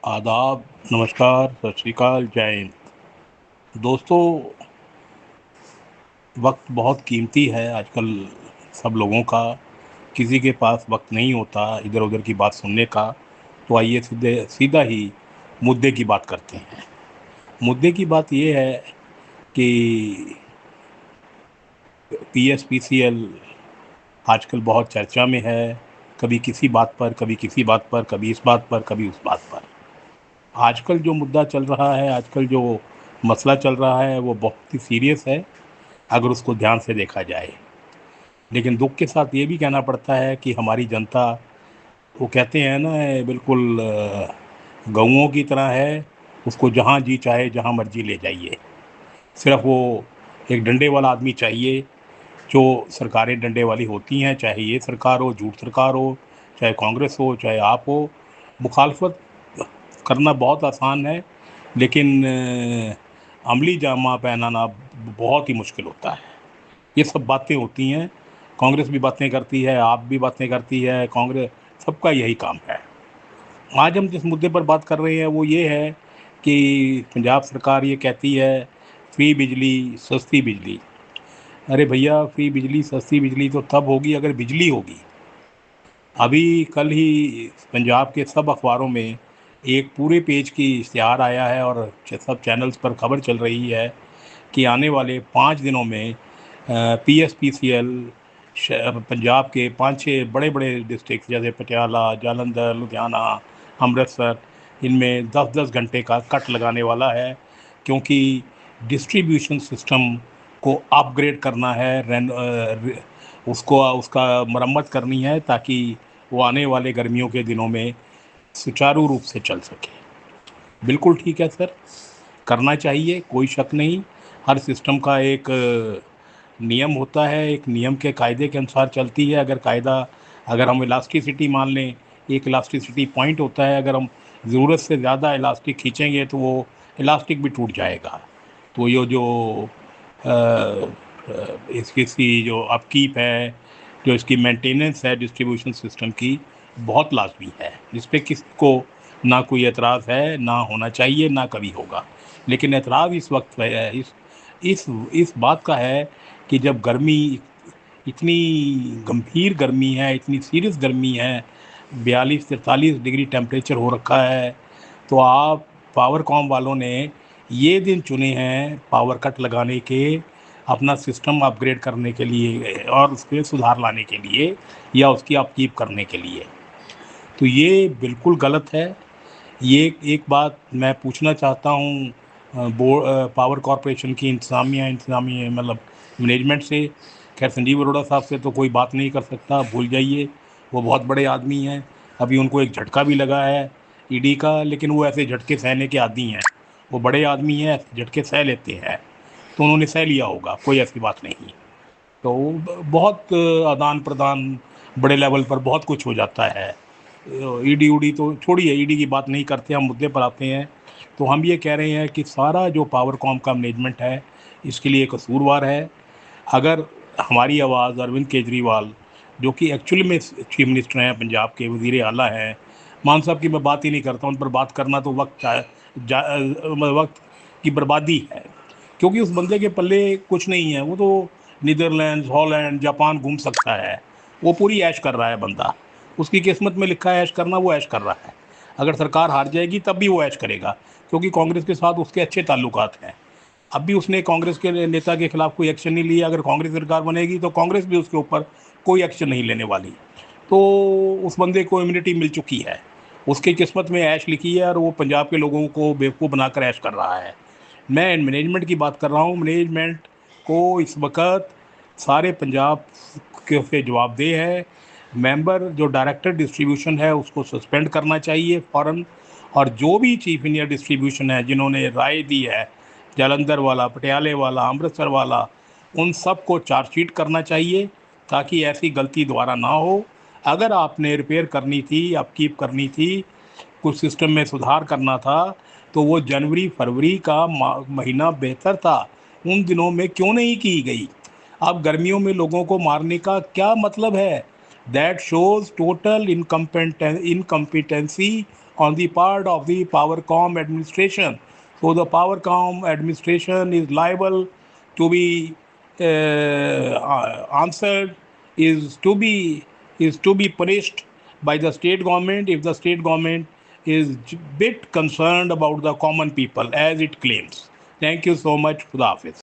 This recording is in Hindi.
आदाब, नमस्कार, सत श्री अकाल, जय हिंद। दोस्तों, वक्त बहुत कीमती है आजकल सब लोगों का। किसी के पास वक्त नहीं होता इधर उधर की बात सुनने का। तो आइए सीधा ही मुद्दे की बात करते हैं। मुद्दे की बात ये है कि PSPCL आजकल बहुत चर्चा में है। कभी किसी बात पर, कभी किसी बात पर, कभी इस बात पर, कभी उस बात पर। आजकल जो मुद्दा चल रहा है, आजकल जो मसला चल रहा है, वो बहुत ही सीरियस है अगर उसको ध्यान से देखा जाए। लेकिन दुख के साथ ये भी कहना पड़ता है कि हमारी जनता, वो कहते हैं ना, बिल्कुल गऊओं की तरह है। उसको जहाँ जी चाहे जहाँ मर्जी ले जाइए। सिर्फ वो एक डंडे वाला आदमी चाहिए। जो सरकारें डंडे वाली होती हैं, चाहे ये सरकार हो, झूठ सरकार हो, चाहे कांग्रेस हो, चाहे आप हो, मुखालफत करना बहुत आसान है। लेकिन अमली जामा पहनाना बहुत ही मुश्किल होता है। ये सब बातें होती हैं। कांग्रेस भी बातें करती है, आप भी बातें करती है, कांग्रेस, सबका यही काम है। आज हम जिस मुद्दे पर बात कर रहे हैं वो ये है कि पंजाब सरकार ये कहती है फ्री बिजली, सस्ती बिजली। अरे भैया, फ्री बिजली सस्ती बिजली तो तब होगी अगर बिजली होगी। अभी कल ही पंजाब के सब अखबारों में एक पूरे पेज की इश्तिहार आया है और सब चैनल्स पर खबर चल रही है कि आने वाले 5 दिनों में PSPCL पंजाब के 5-6 बड़े बड़े डिस्ट्रिक्ट जैसे पटियाला, जालंधर, लुधियाना, अमृतसर, इनमें 10-10 घंटे का कट लगाने वाला है। क्योंकि डिस्ट्रीब्यूशन सिस्टम को अपग्रेड करना है, उसको उसका मरम्मत करनी है ताकि वो आने वाले गर्मियों के दिनों में सुचारू रूप से चल सके। बिल्कुल ठीक है सर, करना चाहिए, कोई शक नहीं। हर सिस्टम का एक नियम होता है, एक नियम के कायदे के अनुसार चलती है। अगर हम इलास्टिसिटी मान लें, एक इलास्टिसिटी पॉइंट होता है। अगर हम ज़रूरत से ज़्यादा इलास्टिक खींचेंगे तो वो इलास्टिक भी टूट जाएगा। तो ये जो इसकी जो अपकीप है, जो इसकी मेंटेनेंस है डिस्ट्रीब्यूशन सिस्टम की, बहुत लाजमी है। इस पे किसी को ना कोई एतराज़ है, ना होना चाहिए, ना कभी होगा। लेकिन एतराज़ इस वक्त है, इस बात का है कि जब गर्मी, इतनी गंभीर गर्मी है, इतनी सीरियस गर्मी है, 42-43 डिग्री टेम्परेचर हो रखा है, तो आप पावरकॉम वालों ने ये दिन चुने हैं पावर कट लगाने के, अपना सिस्टम अपग्रेड करने के लिए और उसमें सुधार लाने के लिए, या उसकी अपकीप करने के लिए। तो ये बिल्कुल गलत है। ये एक बात मैं पूछना चाहता हूँ पावर कॉरपोरेशन की इंतज़ामिया मतलब मैनेजमेंट से। खैर, संजीव अरोड़ा साहब से तो कोई बात नहीं कर सकता, भूल जाइए। वो बहुत बड़े आदमी हैं। अभी उनको एक झटका भी लगा है ईडी का, लेकिन वो ऐसे झटके सहने के आदी हैं। वो बड़े आदमी हैं, झटके सह लेते हैं। तो उन्होंने सह लिया होगा, कोई ऐसी बात नहीं। तो बहुत आदान प्रदान बड़े लेवल पर बहुत कुछ हो जाता है। ईडी उडी तो छोड़िए, ईडी की बात नहीं करते, हम मुद्दे पर आते हैं। तो हम ये कह रहे हैं कि सारा जो पावरकॉम का मैनेजमेंट है, इसके लिए कसूरवार है। अगर हमारी आवाज़ अरविंद केजरीवाल, जो कि एक्चुअली में चीफ मिनिस्टर हैं पंजाब के, वजीर आला हैं, मान साहब की मैं बात ही नहीं करता, उन पर बात करना तो वक्त की बर्बादी है। क्योंकि उस बंदे के पल्ले कुछ नहीं है। वो तो नीदरलैंड, हॉलैंड, जापान घूम सकता है। वो पूरी ऐश कर रहा है बंदा। उसकी किस्मत में लिखा है ऐश करना, वो ऐश कर रहा है। अगर सरकार हार जाएगी तब भी वो ऐश करेगा, क्योंकि कांग्रेस के साथ उसके अच्छे ताल्लुकात हैं। अब भी उसने कांग्रेस के नेता के खिलाफ कोई एक्शन नहीं लिया। अगर कांग्रेस सरकार बनेगी तो कांग्रेस भी उसके ऊपर कोई एक्शन नहीं लेने वाली। तो उस बंदे को इम्यूनिटी मिल चुकी है। उसकी किस्मत में ऐश लिखी है और वो पंजाब के लोगों को बेवकूफ़ बनाकर ऐश कर रहा है। मैं मैनेजमेंट की बात कर रहा हूँ। मैनेजमेंट को इस वक्त सारे पंजाब के से जवाबदेह है। मेंबर जो डायरेक्टर डिस्ट्रीब्यूशन है उसको सस्पेंड करना चाहिए फ़ौरन। और जो भी चीफ इंजीनियर डिस्ट्रीब्यूशन है जिन्होंने राय दी है, जालंधर वाला, पटियाले वाला, अमृतसर वाला, उन सब को चार्जशीट करना चाहिए ताकि ऐसी गलती दोबारा ना हो। अगर आपने रिपेयर करनी थी, अपकीप करनी थी, कुछ सिस्टम में सुधार करना था, तो वो जनवरी फरवरी का महीना बेहतर था। उन दिनों में क्यों नहीं की गई? अब गर्मियों में लोगों को मारने का क्या मतलब है? That shows total incompetency on the part of the Powercom administration. So the Powercom administration is liable to be answered, is to be punished by the state government if the state government is bit concerned about the common people as it claims. Thank you so much. Khuda Hafiz.